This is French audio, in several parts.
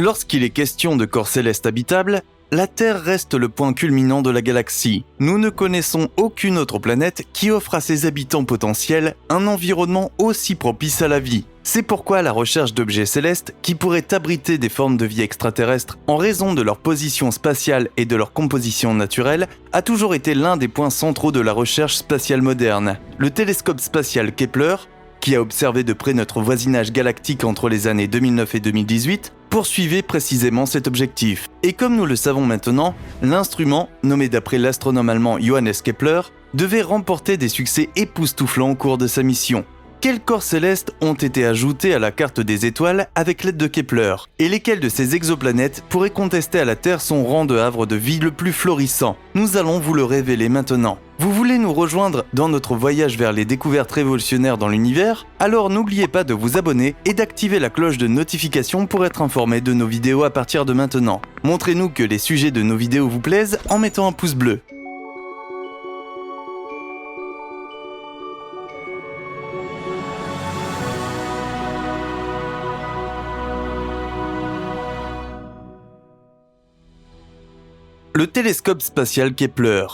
Lorsqu'il est question de corps célestes habitables, la Terre reste le point culminant de la galaxie. Nous ne connaissons aucune autre planète qui offre à ses habitants potentiels un environnement aussi propice à la vie. C'est pourquoi la recherche d'objets célestes qui pourraient abriter des formes de vie extraterrestres en raison de leur position spatiale et de leur composition naturelle a toujours été l'un des points centraux de la recherche spatiale moderne. Le télescope spatial Kepler, qui a observé de près notre voisinage galactique entre les années 2009 et 2018, poursuivait précisément cet objectif. Et comme nous le savons maintenant, l'instrument, nommé d'après l'astronome allemand Johannes Kepler, devait remporter des succès époustouflants au cours de sa mission. Quels corps célestes ont été ajoutés à la carte des étoiles avec l'aide de Kepler? Et lesquelles de ces exoplanètes pourraient contester à la Terre son rang de havre de vie le plus florissant? Nous allons vous le révéler maintenant. Vous voulez nous rejoindre dans notre voyage vers les découvertes révolutionnaires dans l'univers? Alors n'oubliez pas de vous abonner et d'activer la cloche de notification pour être informé de nos vidéos à partir de maintenant. Montrez-nous que les sujets de nos vidéos vous plaisent en mettant un pouce bleu. Le télescope spatial Kepler.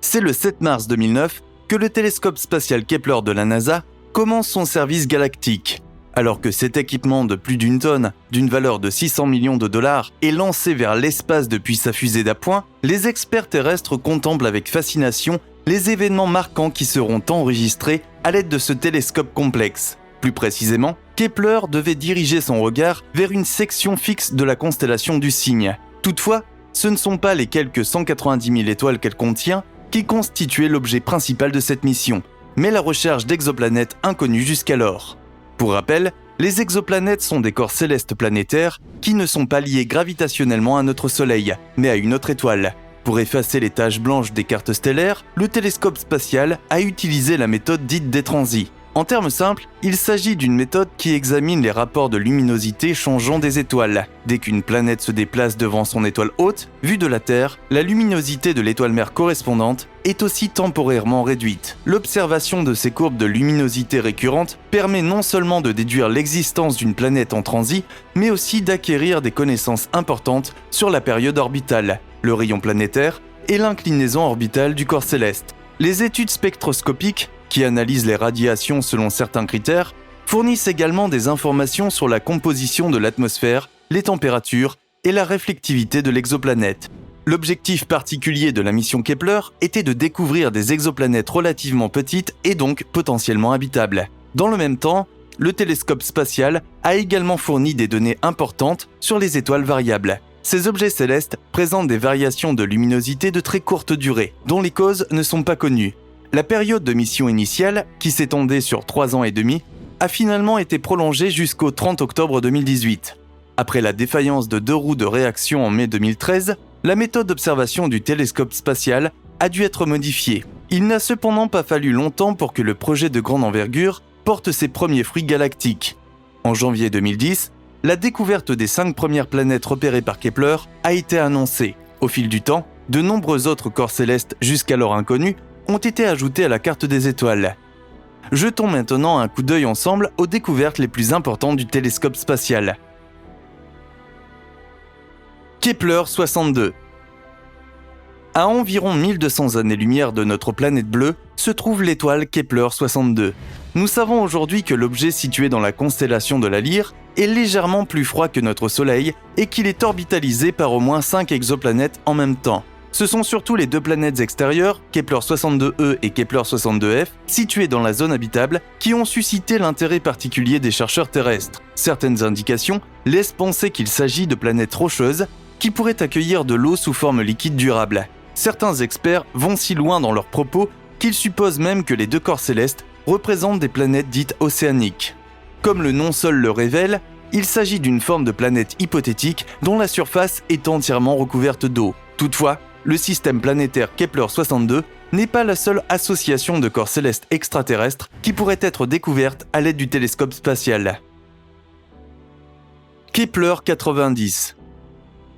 C'est le 7 mars 2009 que le télescope spatial Kepler de la NASA commence son service galactique. Alors que cet équipement de plus d'une tonne, d'une valeur de 600 millions de dollars, est lancé vers l'espace depuis sa fusée d'appoint, les experts terrestres contemplent avec fascination les événements marquants qui seront enregistrés à l'aide de ce télescope complexe. Plus précisément, Kepler devait diriger son regard vers une section fixe de la constellation du Cygne. Toutefois, ce ne sont pas les quelques 190 000 étoiles qu'elle contient qui constituaient l'objet principal de cette mission, mais la recherche d'exoplanètes inconnues jusqu'alors. Pour rappel, les exoplanètes sont des corps célestes planétaires qui ne sont pas liés gravitationnellement à notre Soleil, mais à une autre étoile. Pour effacer les taches blanches des cartes stellaires, le télescope spatial a utilisé la méthode dite des transits. En termes simples, il s'agit d'une méthode qui examine les rapports de luminosité changeants des étoiles. Dès qu'une planète se déplace devant son étoile hôte, vue de la Terre, la luminosité de l'étoile mère correspondante est aussi temporairement réduite. L'observation de ces courbes de luminosité récurrentes permet non seulement de déduire l'existence d'une planète en transit, mais aussi d'acquérir des connaissances importantes sur la période orbitale, le rayon planétaire et l'inclinaison orbitale du corps céleste. Les études spectroscopiques, qui analysent les radiations selon certains critères, fournissent également des informations sur la composition de l'atmosphère, les températures et la réflectivité de l'exoplanète. L'objectif particulier de la mission Kepler était de découvrir des exoplanètes relativement petites et donc potentiellement habitables. Dans le même temps, le télescope spatial a également fourni des données importantes sur les étoiles variables. Ces objets célestes présentent des variations de luminosité de très courte durée, dont les causes ne sont pas connues. La période de mission initiale, qui s'étendait sur 3 ans et demi, a finalement été prolongée jusqu'au 30 octobre 2018. Après la défaillance de 2 roues de réaction en mai 2013, la méthode d'observation du télescope spatial a dû être modifiée. Il n'a cependant pas fallu longtemps pour que le projet de grande envergure porte ses premiers fruits galactiques. En janvier 2010, la découverte des 5 premières planètes repérées par Kepler a été annoncée. Au fil du temps, de nombreux autres corps célestes jusqu'alors inconnus ont été ajoutés à la carte des étoiles. Jetons maintenant un coup d'œil ensemble aux découvertes les plus importantes du télescope spatial. Kepler 62. À environ 1200 années-lumière de notre planète bleue se trouve l'étoile Kepler 62. Nous savons aujourd'hui que l'objet situé dans la constellation de la Lyre est légèrement plus froid que notre Soleil et qu'il est orbitalisé par au moins 5 exoplanètes en même temps. Ce sont surtout les 2 planètes extérieures, Kepler 62e et Kepler 62f, situées dans la zone habitable, qui ont suscité l'intérêt particulier des chercheurs terrestres. Certaines indications laissent penser qu'il s'agit de planètes rocheuses qui pourraient accueillir de l'eau sous forme liquide durable. Certains experts vont si loin dans leurs propos qu'ils supposent même que les 2 corps célestes représentent des planètes dites océaniques. Comme le nom seul le révèle, il s'agit d'une forme de planète hypothétique dont la surface est entièrement recouverte d'eau. Toutefois, le système planétaire Kepler 62 n'est pas la seule association de corps célestes extraterrestres qui pourrait être découverte à l'aide du télescope spatial. Kepler 90.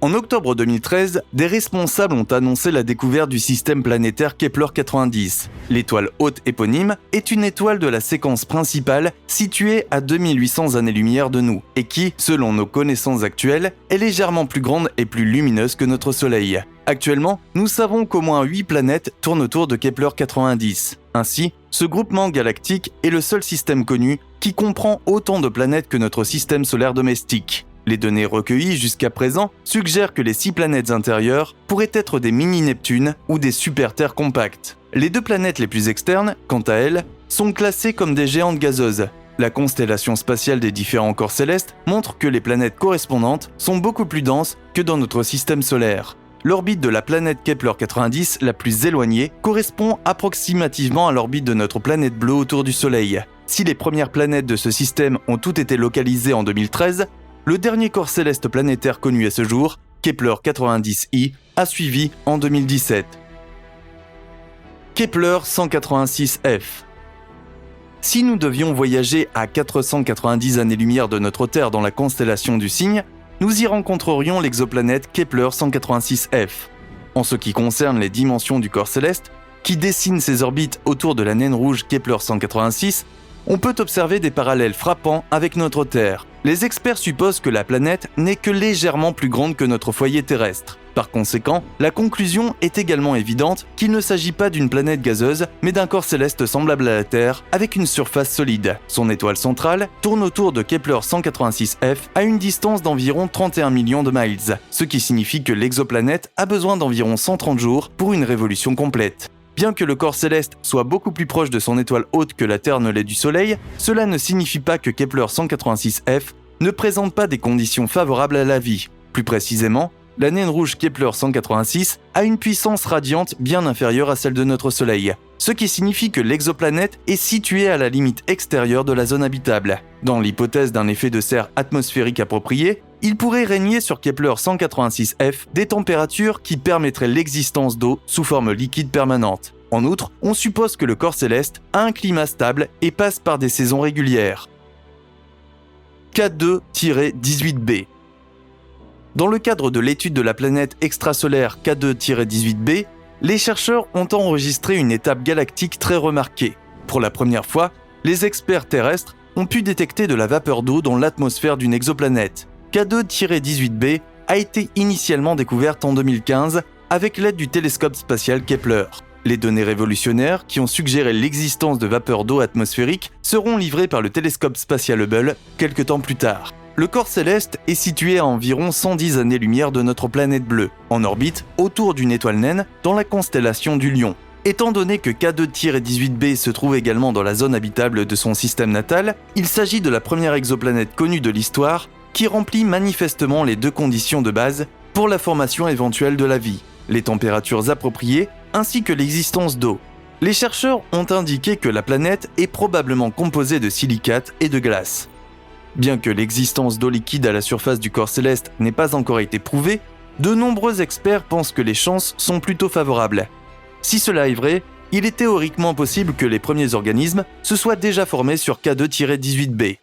En octobre 2013, des responsables ont annoncé la découverte du système planétaire Kepler-90. L'étoile haute éponyme est une étoile de la séquence principale située à 2800 années-lumière de nous et qui, selon nos connaissances actuelles, est légèrement plus grande et plus lumineuse que notre Soleil. Actuellement, nous savons qu'au moins 8 planètes tournent autour de Kepler-90. Ainsi, ce groupement galactique est le seul système connu qui comprend autant de planètes que notre système solaire domestique. Les données recueillies jusqu'à présent suggèrent que les 6 planètes intérieures pourraient être des mini-Neptunes ou des super-Terres compactes. Les 2 planètes les plus externes, quant à elles, sont classées comme des géantes gazeuses. La constellation spatiale des différents corps célestes montre que les planètes correspondantes sont beaucoup plus denses que dans notre système solaire. L'orbite de la planète Kepler-90 la plus éloignée correspond approximativement à l'orbite de notre planète bleue autour du Soleil. Si les premières planètes de ce système ont toutes été localisées en 2013, le dernier corps céleste planétaire connu à ce jour, Kepler-90i, a suivi en 2017. Kepler-186f. Si nous devions voyager à 490 années-lumière de notre Terre dans la constellation du Cygne, nous y rencontrerions l'exoplanète Kepler-186f. En ce qui concerne les dimensions du corps céleste, qui dessine ses orbites autour de la naine rouge Kepler-186, on peut observer des parallèles frappants avec notre Terre. Les experts supposent que la planète n'est que légèrement plus grande que notre foyer terrestre. Par conséquent, la conclusion est également évidente qu'il ne s'agit pas d'une planète gazeuse, mais d'un corps céleste semblable à la Terre, avec une surface solide. Son étoile centrale tourne autour de Kepler-186f à une distance d'environ 31 millions de miles, ce qui signifie que l'exoplanète a besoin d'environ 130 jours pour une révolution complète. Bien que le corps céleste soit beaucoup plus proche de son étoile haute que la Terre ne l'est du Soleil, cela ne signifie pas que Kepler-186f ne présente pas des conditions favorables à la vie. Plus précisément, la naine rouge Kepler-186 a une puissance radiante bien inférieure à celle de notre Soleil, ce qui signifie que l'exoplanète est située à la limite extérieure de la zone habitable. Dans l'hypothèse d'un effet de serre atmosphérique approprié, il pourrait régner sur Kepler-186f des températures qui permettraient l'existence d'eau sous forme liquide permanente. En outre, on suppose que le corps céleste a un climat stable et passe par des saisons régulières. K2-18b. Dans le cadre de l'étude de la planète extrasolaire K2-18b, les chercheurs ont enregistré une étape galactique très remarquée. Pour la première fois, les experts terrestres ont pu détecter de la vapeur d'eau dans l'atmosphère d'une exoplanète. K2-18b a été initialement découverte en 2015 avec l'aide du télescope spatial Kepler. Les données révolutionnaires qui ont suggéré l'existence de vapeur d'eau atmosphérique seront livrées par le télescope spatial Hubble quelques temps plus tard. Le corps céleste est situé à environ 110 années-lumière de notre planète bleue, en orbite autour d'une étoile naine dans la constellation du Lion. Étant donné que K2-18b se trouve également dans la zone habitable de son système natal, il s'agit de la première exoplanète connue de l'histoire qui remplit manifestement les 2 conditions de base pour la formation éventuelle de la vie, les températures appropriées ainsi que l'existence d'eau. Les chercheurs ont indiqué que la planète est probablement composée de silicates et de glace. Bien que l'existence d'eau liquide à la surface du corps céleste n'ait pas encore été prouvée, de nombreux experts pensent que les chances sont plutôt favorables. Si cela est vrai, il est théoriquement possible que les premiers organismes se soient déjà formés sur K2-18b.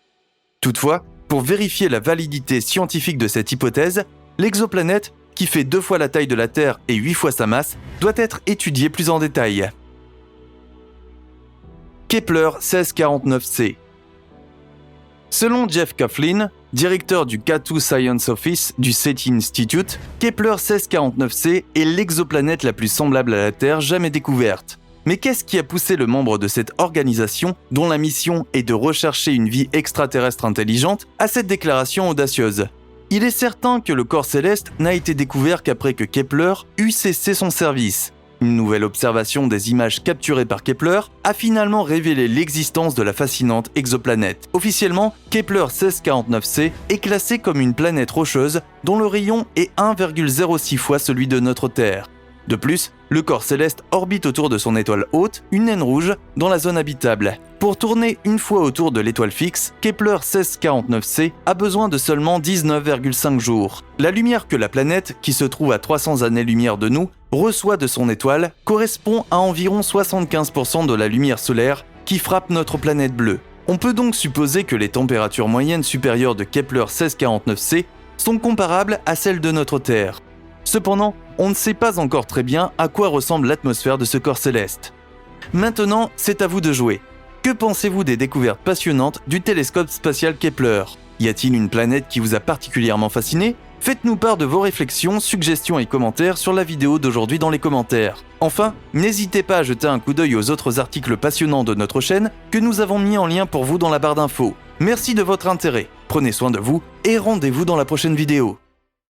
Toutefois, pour vérifier la validité scientifique de cette hypothèse, l'exoplanète, qui fait 2 fois la taille de la Terre et 8 fois sa masse, doit être étudiée plus en détail. Kepler-1649c. Selon Jeff Coughlin, directeur du K2 Science Office du SETI Institute, Kepler-1649c est l'exoplanète la plus semblable à la Terre jamais découverte. Mais qu'est-ce qui a poussé le membre de cette organisation, dont la mission est de rechercher une vie extraterrestre intelligente, à cette déclaration audacieuse ? Il est certain que le corps céleste n'a été découvert qu'après que Kepler eut cessé son service. Une nouvelle observation des images capturées par Kepler a finalement révélé l'existence de la fascinante exoplanète. Officiellement, Kepler-1649c est classé comme une planète rocheuse dont le rayon est 1,06 fois celui de notre Terre. De plus, le corps céleste orbite autour de son étoile haute, une naine rouge, dans la zone habitable. Pour tourner une fois autour de l'étoile fixe, Kepler-1649c a besoin de seulement 19,5 jours. La lumière que la planète, qui se trouve à 300 années-lumière de nous, reçoit de son étoile correspond à environ 75% de la lumière solaire qui frappe notre planète bleue. On peut donc supposer que les températures moyennes supérieures de Kepler-1649c sont comparables à celles de notre Terre. Cependant, on ne sait pas encore très bien à quoi ressemble l'atmosphère de ce corps céleste. Maintenant, c'est à vous de jouer. Que pensez-vous des découvertes passionnantes du télescope spatial Kepler ? Y a-t-il une planète qui vous a particulièrement fasciné ? Faites-nous part de vos réflexions, suggestions et commentaires sur la vidéo d'aujourd'hui dans les commentaires. Enfin, n'hésitez pas à jeter un coup d'œil aux autres articles passionnants de notre chaîne que nous avons mis en lien pour vous dans la barre d'infos. Merci de votre intérêt, prenez soin de vous et rendez-vous dans la prochaine vidéo.